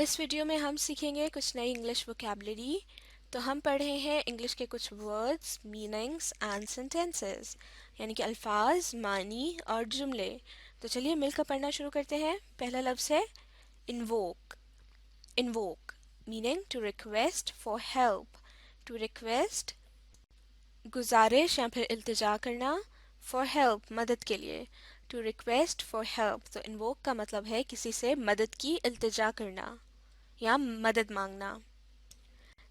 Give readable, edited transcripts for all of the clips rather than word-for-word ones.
اس video میں ہم سیکھیں گے کچھ نئی انگلش ووکیبلری. تو ہم پڑھ رہے ہیں انگلش کے کچھ ورڈز، میننگز اینڈ سینٹینسز، یعنی کہ الفاظ، معنی اور جملے. تو چلیے مل کر پڑھنا شروع کرتے ہیں. پہلا لفظ ہے invoke. Invoke meaning to request for help. To request گزارش یا پھر التجا کرنا، فار ہیلپ مدد کے لیے. ٹو ریکویسٹ فار ہیلپ، تو انووک کا مطلب ہے کسی سے مدد کی التجا کرنا یا مدد مانگنا.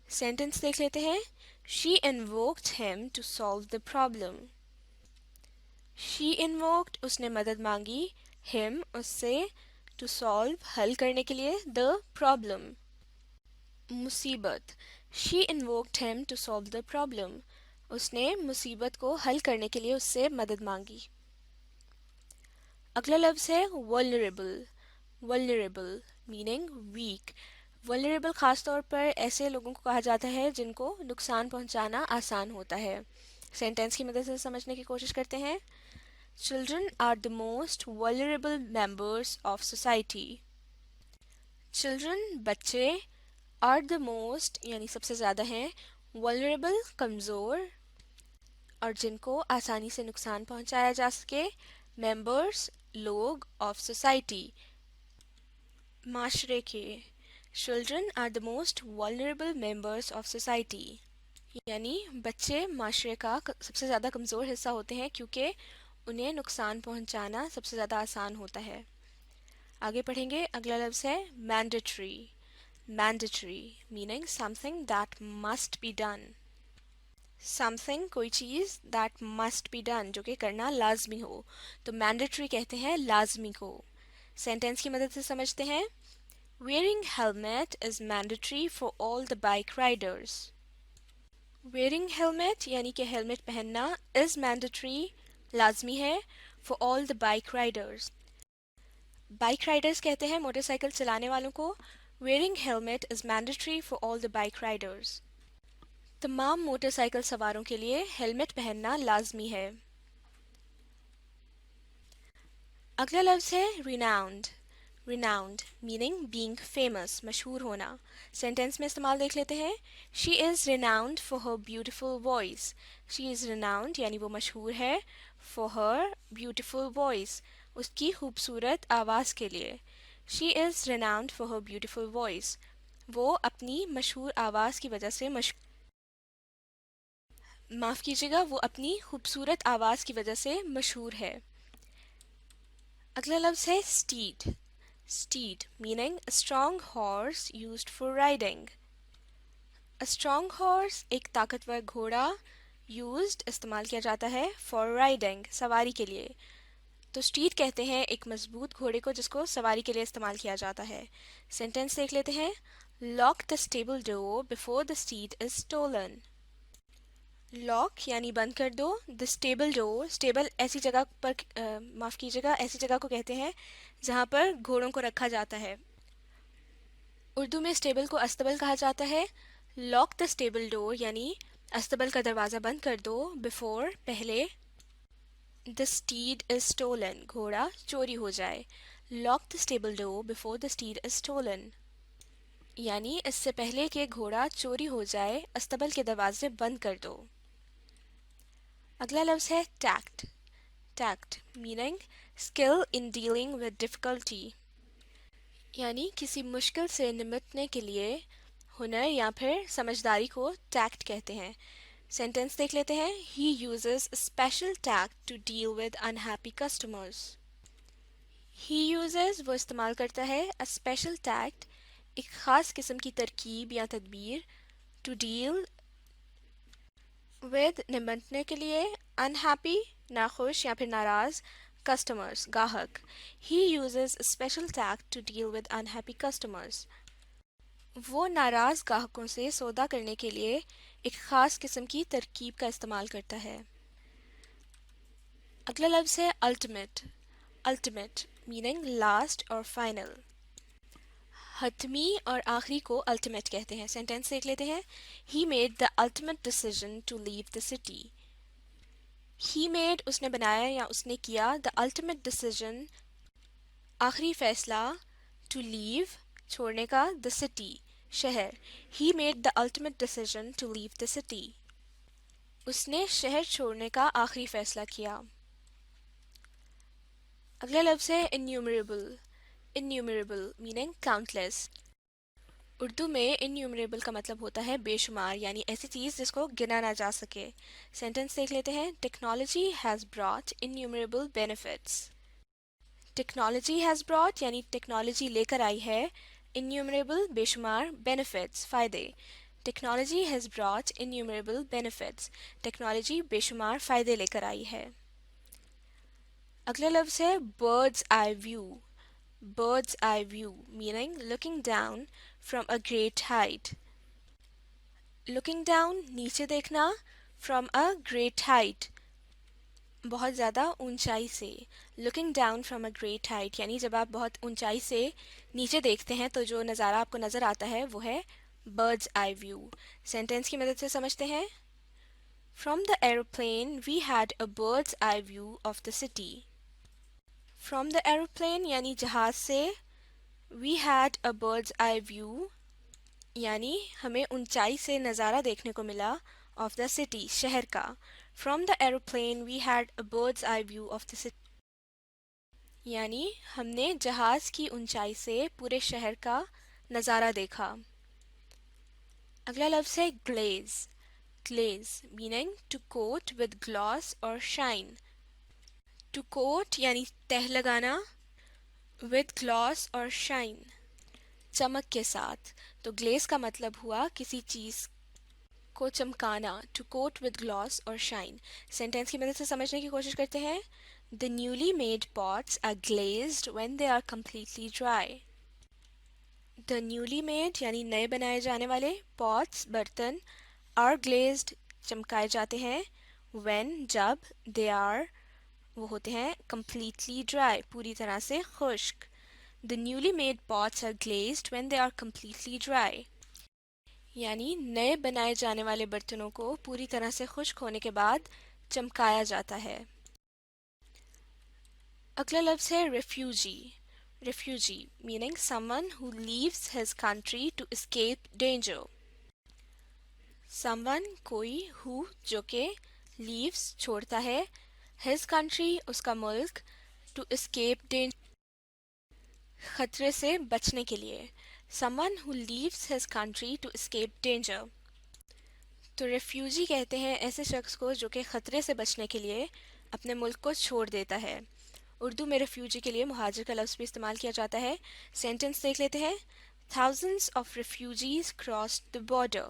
سینٹنس دیکھ لیتے ہیں. She invoked him to solve the problem. She invoked اس نے مدد مانگی، ہم اس سے، ٹو سالو حل کرنے کے لیے، دا پرابلم مصیبت. She invoked him to solve the problem, اس نے مصیبت کو حل کرنے کے لیے اس سے مدد مانگی. اگلا لفظ ہے vulnerable. vulnerable meaning weak. vulnerable خاص طور پر ایسے لوگوں کو کہا جاتا ہے جن کو نقصان پہنچانا آسان ہوتا ہے. سینٹینس کی مدد سے سمجھنے کی کوشش کرتے ہیں. Children are the most vulnerable members of society. Children بچے are the most یعنی سب سے زیادہ ہیں، vulnerable کمزور اور جن کو آسانی سے نقصان پہنچایا جا سکے، members لوگ of society معاشرے کے. Children are the most vulnerable members of society یعنی بچے معاشرے کا سب سے زیادہ کمزور حصہ ہوتے ہیں کیونکہ انہیں نقصان پہنچانا سب سے زیادہ آسان ہوتا ہے. آگے پڑھیں گے. اگلا لفظ ہے mandatory. mandatory meaning something that must be done. something کوئی چیز that must be done جو کہ کرنا لازمی ہو. تو mandatory کہتے ہیں لازمی کو. سینٹینس کی مدد سے سمجھتے ہیں. wearing helmet is mandatory for all the bike riders. wearing helmet یعنی کہ ہیلمٹ پہننا is mandatory لازمی ہے for all the bike riders. Bike riders کہتے ہیں موٹر سائیکل چلانے والوں کو. wearing helmet is mandatory for all the bike riders. تمام موٹر سائیکل سواروں کے لیے ہیلمٹ پہننا لازمی ہے. اگلا لفظ ہے renowned. renowned meaning being famous مشہور ہونا. سینٹینس میں استعمال دیکھ لیتے ہیں. she is renowned for her beautiful voice. she is renowned یعنی وہ مشہور ہے for her beautiful voice اس کی خوبصورت آواز کے لیے. she is renowned for her beautiful voice وہ اپنی مشہور آواز کی وجہ سے معاف کیجیے گا وہ اپنی خوبصورت آواز کی وجہ سے مشہور ہے. اگلا لفظ ہے steed. steed meaning a strong horse used for riding. a strong horse ایک طاقتور گھوڑا used استعمال کیا جاتا ہے for riding سواری کے لیے. تو steed کہتے ہیں ایک مضبوط گھوڑے کو جس کو سواری کے لیے استعمال کیا جاتا ہے. سینٹینس دیکھ لیتے ہیں. lock the stable door before the steed is stolen. Lock یعنی بند کر دو. دا اسٹیبل ڈور اسٹیبل ایسی جگہ پر معاف کیجیے گا ایسی جگہ کو کہتے ہیں جہاں پر گھوڑوں کو رکھا جاتا ہے. اردو میں اسٹیبل کو استبل کہا جاتا ہے. لاک دا اسٹیبل ڈور یعنی استبل کا دروازہ بند کر دو. بفور پہلے، دا اسٹیڈ از اسٹولن گھوڑا چوری ہو جائے. Lock the stable door before the steed is stolen یعنی اس سے پہلے کہ گھوڑا چوری ہو جائے استبل کے دروازے بند کر دو. اگلا لفظ ہے tact. tact meaning skill in dealing with difficulty یعنی کسی مشکل سے نمٹنے کے لیے ہنر یا پھر سمجھداری کو tact کہتے ہیں. سینٹینس دیکھ لیتے ہیں. he uses a special tact to deal with unhappy customers. he uses وہ استعمال کرتا ہے a special tact ایک خاص قسم کی ترکیب یا تدبیر to deal with نمٹنے کے لیے unhappy ناخوش یا پھر ناراض customers گاہک. he uses a special tact to deal with unhappy customers وہ ناراض گاہکوں سے سودا کرنے کے لیے ایک خاص قسم کی ترکیب کا استعمال کرتا ہے. اگلا لفظ ہے ultimate. ultimate meaning last or final حتمی اور آخری کو الٹیمیٹ کہتے ہیں. سینٹینس دیکھ لیتے ہیں. he made the ultimate decision to leave the city. he made اس نے بنایا یا اس نے کیا the ultimate decision آخری فیصلہ to leave چھوڑنے کا. the city, شہر. he made the ultimate decision to leave the city. اس نے شہر چھوڑنے کا آخری فیصلہ کیا. اگلا لفظ ہے innumerable. innumerable meaning countless. Urdu میں انیومریبل کا مطلب ہوتا ہے بے شمار، یعنی ایسی چیز جس کو گنا نہ جا سکے. سینٹنس دیکھ لیتے ہیں. Technology has brought innumerable benefits. Technology has brought یعنی ٹیکنالوجی لے کر آئی ہے انیومریبل بے شمار بینیفٹس فائدے. Technology has brought innumerable benefits. Technology بے شمار فائدے لے کر آئی ہے. اگلا لفظ ہے bird's eye view. bird's eye view meaning looking down from a great height. looking down نیچے دیکھنا from a great height بہت زیادہ اونچائی سے. looking down from a great height یعنی جب آپ بہت اونچائی سے نیچے دیکھتے ہیں تو جو نظارہ آپ کو نظر آتا ہے وہ ہے bird's eye view. سینٹنس کی مدد سے سمجھتے ہیں. from the aeroplane we had a bird's eye view of the city. from the aeroplane یعنی جہاز سے we had a bird's eye view یعنی ہمیں اونچائی سے نظارہ دیکھنے کو ملا of the city شہر کا. from the aeroplane we had a bird's eye view of the city یعنی ہم نے جہاز کی اونچائی سے پورے شہر کا نظارہ دیکھا. اگلا لفظ ہے glaze. glaze meaning to coat with gloss or shine. to coat یعنی تہ لگانا with gloss or shine چمک کے ساتھ. تو گلیز کا مطلب ہوا کسی چیز کو چمکانا. to coat with gloss or shine. Sentence کی مدد سے سمجھنے کی کوشش کرتے ہیں. the newly made pots are glazed when they are completely dry. the newly made یعنی نئے بنائے جانے والے pots برتن are glazed چمکائے جاتے ہیں when جب they are وہ ہوتے ہیں completely dry پوری طرح سے خشک. The newly made pots are glazed when they are completely dry. یعنی نئے بنائے جانے والے برتنوں کو پوری طرح سے خشک ہونے کے بعد چمکایا جاتا ہے. اگلا لفظ ہے refugee. refugee meaning someone who leaves his country to escape danger. someone کوئی who جو کہ leaves چھوڑتا ہے his country اس کا ملک to escape danger خطرے سے بچنے کے لیے. someone who leaves his country to escape danger. تو ریفیوجی کہتے ہیں ایسے شخص کو جو کہ خطرے سے بچنے کے لیے اپنے ملک کو چھوڑ دیتا ہے. اردو میں ریفیوجی کے لیے مہاجر کا لفظ بھی استعمال کیا جاتا ہے. سینٹنس دیکھ لیتے ہیں. thousands of refugees crossed the border.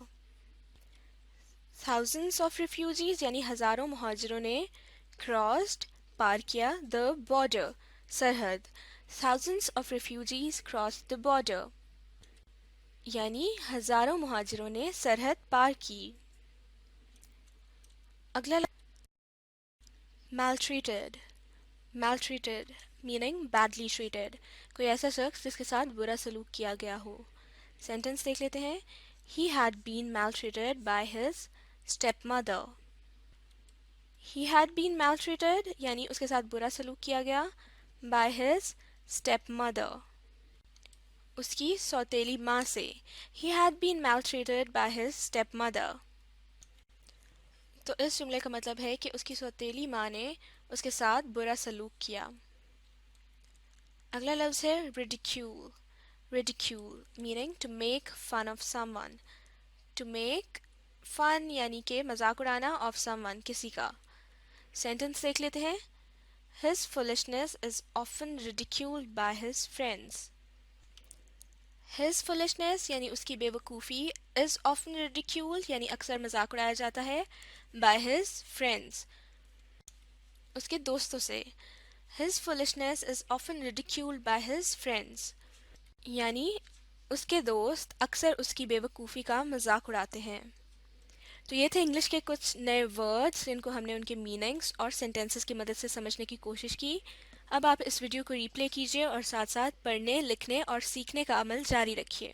thousands of refugees یعنی ہزاروں مہاجروں نے crossed پار کیا the border سرحد. thousands of refugees crossed the border یعنی ہزاروں مہاجروں نے سرحد پار کی. اگلا maltreated. maltreated meaning badly treated کوئی ایسا شخص جس کے ساتھ برا سلوک کیا گیا ہو. سینٹنس دیکھ لیتے ہیں. he had been maltreated by his stepmother. he had been maltreated یعنی اس کے ساتھ برا سلوک کیا گیا by his stepmother اس کی سوتیلی ماں سے. he had been maltreated by his stepmother. تو اس جملے کا مطلب ہے کہ اس کی سوتیلی ماں نے اس کے ساتھ برا سلوک کیا. اگلا لفظ ہے ridicule. ridicule meaning to make fun of someone. to make fun یعنی کہ مذاق اڑانا of someone کسی کا. سینٹنس دیکھ لیتے ہیں. his foolishness is often ridiculed by his friends. his foolishness یعنی اس کی بے وقوفی is often ridiculed یعنی اکثر مذاق اڑایا جاتا ہے by his friends اس کے دوستوں سے. his foolishness is often ridiculed by his friends یعنی اس کے دوست اکثر اس کی بے وقوفی کا مذاق اڑاتے ہیں. تو یہ تھے انگلش کے کچھ نئے ورڈز جن کو ہم نے ان کے میننگز اور سینٹنسز کی مدد سے سمجھنے کی کوشش کی. اب آپ اس ویڈیو کو ری پلے کیجیے اور ساتھ ساتھ پڑھنے، لکھنے اور سیکھنے کا عمل جاری رکھیے.